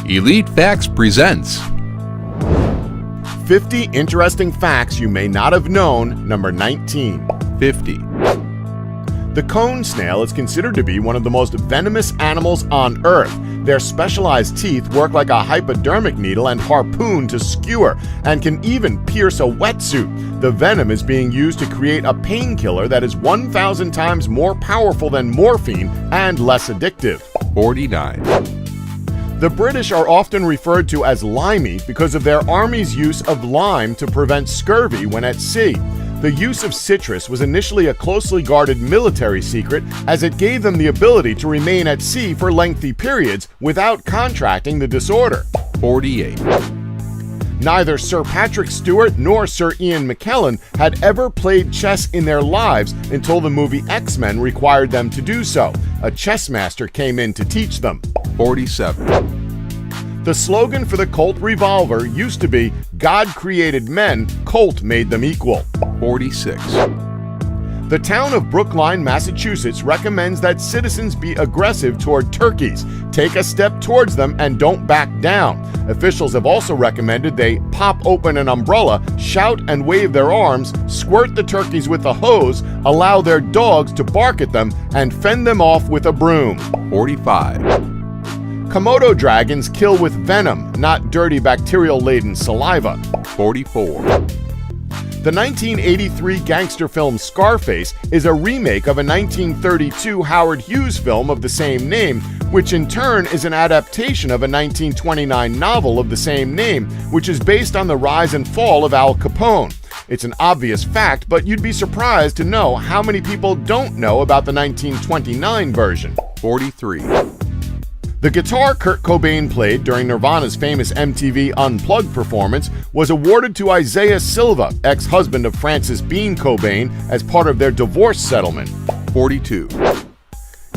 Elite Facts presents 50 interesting facts you may not have known, number 19. 50. The cone snail is considered to be one of the most venomous animals on Earth. Their specialized teeth work like a hypodermic needle and harpoon to skewer, and can even pierce a wetsuit. The venom is being used to create a painkiller that is 1,000 times more powerful than morphine and less addictive. 49. The British are often referred to as limey because of their army's use of lime to prevent scurvy when at sea. The use of citrus was initially a closely guarded military secret, as it gave them the ability to remain at sea for lengthy periods without contracting the disorder. 48. Neither Sir Patrick Stewart nor Sir Ian McKellen had ever played chess in their lives until the movie X-Men required them to do so. A chess master came in to teach them. 47. The slogan for the Colt revolver used to be, "God created men, Colt made them equal." 46. The town of Brookline, Massachusetts recommends that citizens be aggressive toward turkeys. Take a step towards them and don't back down. Officials have also recommended they pop open an umbrella, shout and wave their arms, squirt the turkeys with a hose, allow their dogs to bark at them, and fend them off with a broom. 45. Komodo dragons kill with venom, not dirty bacterial-laden saliva. 44. The 1983 gangster film Scarface is a remake of a 1932 Howard Hughes film of the same name, which in turn is an adaptation of a 1929 novel of the same name, which is based on the rise and fall of Al Capone. It's an obvious fact, but you'd be surprised to know how many people don't know about the 1929 version. 43. The guitar Kurt Cobain played during Nirvana's famous MTV Unplugged performance was awarded to Isaiah Silva, ex-husband of Frances Bean Cobain, as part of their divorce settlement. 42.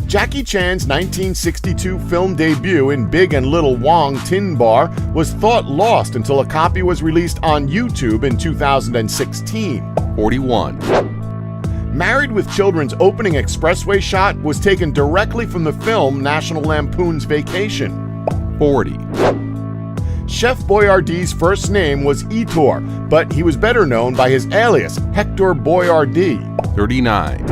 Jackie Chan's 1962 film debut in Big and Little Wong Tin Bar was thought lost until a copy was released on YouTube in 2016. 41. Married with Children's opening expressway shot was taken directly from the film National Lampoon's Vacation. 40. Chef Boyardee's first name was Ettore, but he was better known by his alias, Hector Boyardee. 39.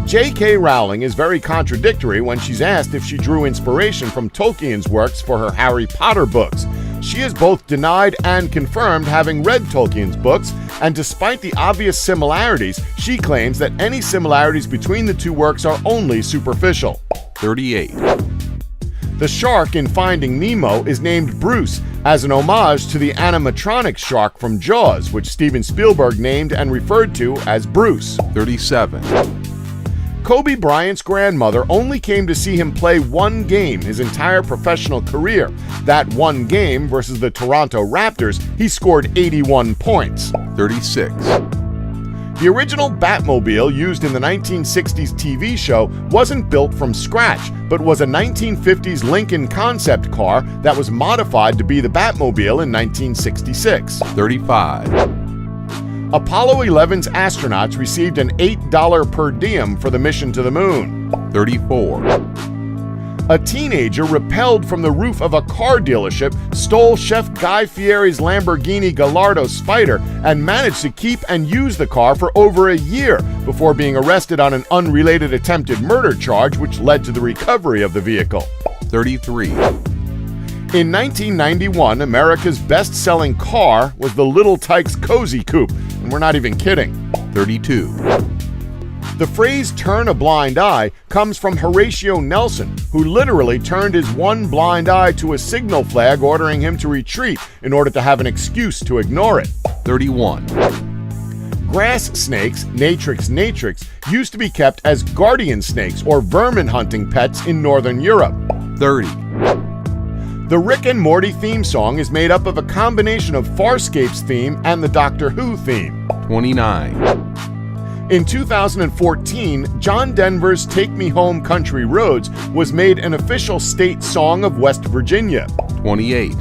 J.K. Rowling is very contradictory when she's asked if she drew inspiration from Tolkien's works for her Harry Potter books. She has both denied and confirmed having read Tolkien's books, and despite the obvious similarities, she claims that any similarities between the two works are only superficial. 38. The shark in Finding Nemo is named Bruce as an homage to the animatronic shark from Jaws, which Steven Spielberg named and referred to as Bruce. 37. Kobe Bryant's grandmother only came to see him play one game his entire professional career. That one game versus the Toronto Raptors, he scored 81 points. 36. The original Batmobile used in the 1960s TV show wasn't built from scratch, but was a 1950s Lincoln concept car that was modified to be the Batmobile in 1966. 35. Apollo 11's astronauts received an $8 per diem for the mission to the moon. 34. A teenager rappelled from the roof of a car dealership, stole Chef Guy Fieri's Lamborghini Gallardo Spider, and managed to keep and use the car for over a year before being arrested on an unrelated attempted murder charge, which led to the recovery of the vehicle. 33. In 1991, America's best-selling car was the Little Tikes Cozy Coupe, and we're not even kidding. 32. The phrase "turn a blind eye" comes from Horatio Nelson, who literally turned his one blind eye to a signal flag ordering him to retreat in order to have an excuse to ignore it. 31. Grass snakes, Natrix, used to be kept as guardian snakes or vermin hunting pets in Northern Europe. 30. The Rick and Morty theme song is made up of a combination of Farscape's theme and the Doctor Who theme. 29. In 2014, John Denver's Take Me Home Country Roads was made an official state song of West Virginia. 28.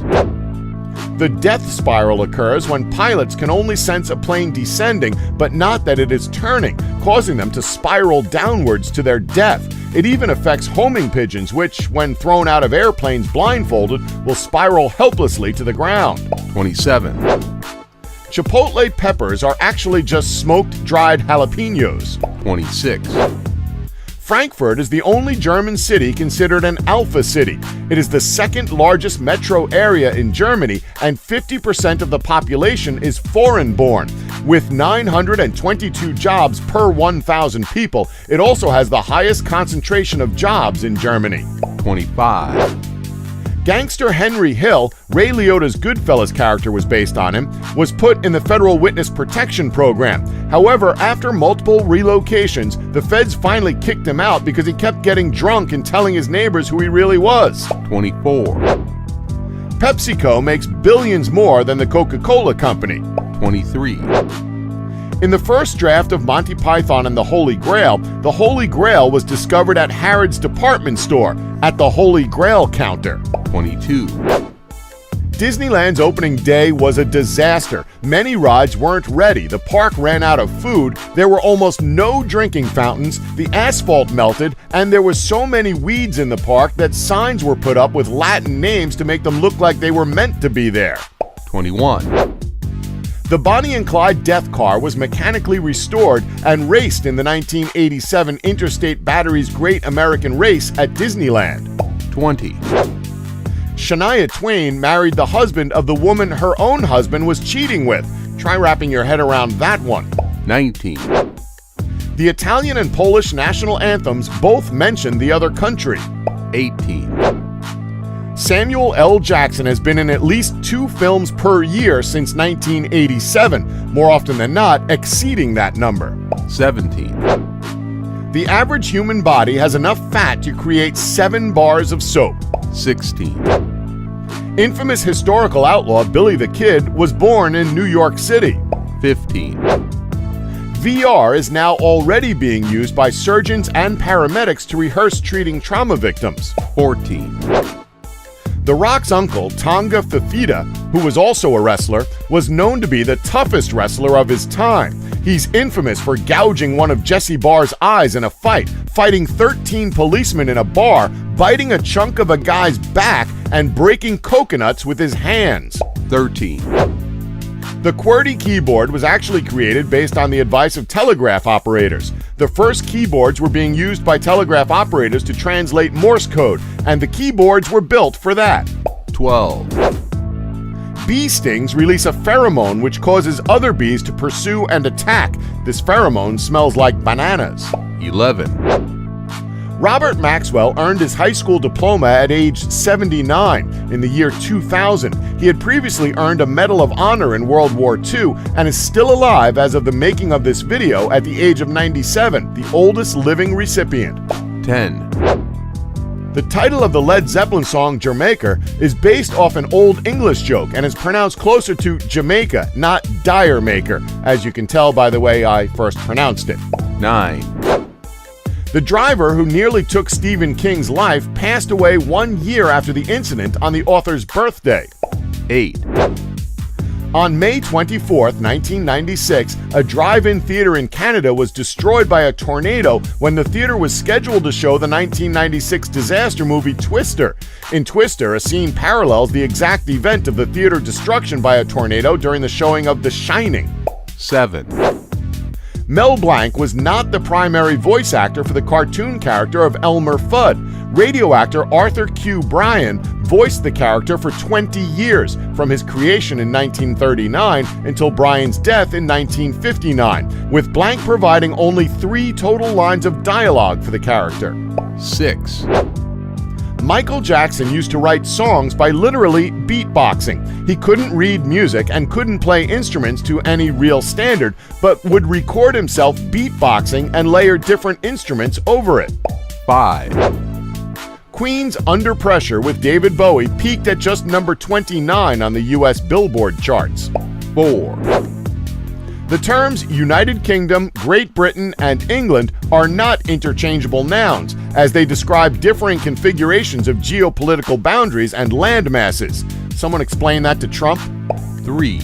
The death spiral occurs when pilots can only sense a plane descending, but not that it is turning, causing them to spiral downwards to their death. It even affects homing pigeons, which, when thrown out of airplanes blindfolded, will spiral helplessly to the ground. 27. Chipotle peppers are actually just smoked dried jalapenos. 26. Frankfurt is the only German city considered an alpha city. It is the second largest metro area in Germany, and 50% of the population is foreign-born. With 922 jobs per 1,000 people, it also has the highest concentration of jobs in Germany. 25. Gangster Henry Hill, Ray Liotta's Goodfellas character was based on him, was put in the Federal Witness Protection Program. However, after multiple relocations, the feds finally kicked him out because he kept getting drunk and telling his neighbors who he really was. 24. Pepsico makes billions more than the Coca-Cola company. 23. In the first draft of Monty Python and the Holy Grail was discovered at Harrods department store at the Holy Grail counter. 22. Disneyland's opening day was a disaster. Many rides weren't ready, the park ran out of food, there were almost no drinking fountains, the asphalt melted, and there was so many weeds in the park that signs were put up with Latin names to make them look like they were meant to be there. 21. The Bonnie and Clyde death car was mechanically restored and raced in the 1987 Interstate Batteries Great American Race at Disneyland. 20. Shania Twain married the husband of the woman her own husband was cheating with. Try wrapping your head around that one. 19. The Italian and Polish national anthems both mention the other country. 18. Samuel L. Jackson has been in at least 2 films per year since 1987, more often than not exceeding that number. 17. The average human body has enough fat to create 7 bars of soap. 16. Infamous historical outlaw Billy the Kid was born in New York City. 15. VR is now already being used by surgeons and paramedics to rehearse treating trauma victims. 14. The Rock's uncle, Tonga Fifita, who was also a wrestler, was known to be the toughest wrestler of his time. He's infamous for gouging one of Jesse Barr's eyes in a fight, fighting 13 policemen in a bar, biting a chunk of a guy's back, and breaking coconuts with his hands. 13. The QWERTY keyboard was actually created based on the advice of telegraph operators. The first keyboards were being used by telegraph operators to translate Morse code, and the keyboards were built for that. 12. Bee stings release a pheromone which causes other bees to pursue and attack. This pheromone smells like bananas. 11. Robert Maxwell earned his high school diploma at age 79 in the year 2000. He had previously earned a Medal of Honor in World War II and is still alive as of the making of this video at the age of 97, the oldest living recipient. 10. The title of the Led Zeppelin song Jamaica is based off an Old English joke and is pronounced closer to Jamaica, not Dire Maker, as you can tell by the way I first pronounced it. 9. The driver who nearly took Stephen King's life passed away 1 year after the incident on the author's birthday. 8. On May 24, 1996, a drive-in theater in Canada was destroyed by a tornado when the theater was scheduled to show the 1996 disaster movie Twister. In Twister, a scene parallels the exact event of the theater destruction by a tornado during the showing of The Shining. 7. Mel Blanc was not the primary voice actor for the cartoon character of Elmer Fudd. Radio actor Arthur Q. Bryan voiced the character for 20 years, from his creation in 1939 until Bryan's death in 1959, with Blanc providing only 3 total lines of dialogue for the character. 6. Michael Jackson used to write songs by literally beatboxing. He couldn't read music and couldn't play instruments to any real standard, but would record himself beatboxing and layer different instruments over it. 5. Queen's Under Pressure with David Bowie peaked at just number 29 on the US Billboard charts. 4. The terms United Kingdom, Great Britain, and England are not interchangeable nouns, as they describe differing configurations of geopolitical boundaries and land masses. Someone explain that to Trump. 3,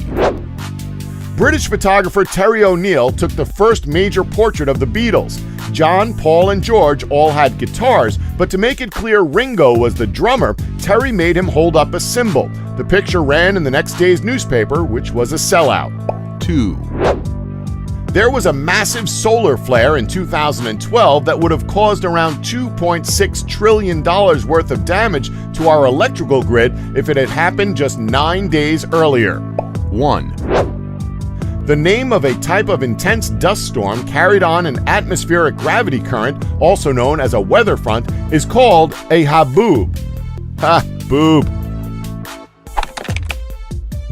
British photographer Terry O'Neill took the first major portrait of the Beatles. John, Paul, and George all had guitars, but to make it clear Ringo was the drummer, Terry made him hold up a cymbal. The picture ran in the next day's newspaper, which was a sellout. 2, There was a massive solar flare in 2012 that would have caused around $2.6 trillion worth of damage to our electrical grid if it had happened just 9 days earlier. 1, The name of a type of intense dust storm carried on an atmospheric gravity current, also known as a weather front, is called a haboob. Ha, boob.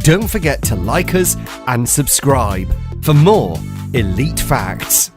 Don't forget to like us and subscribe for more elite facts.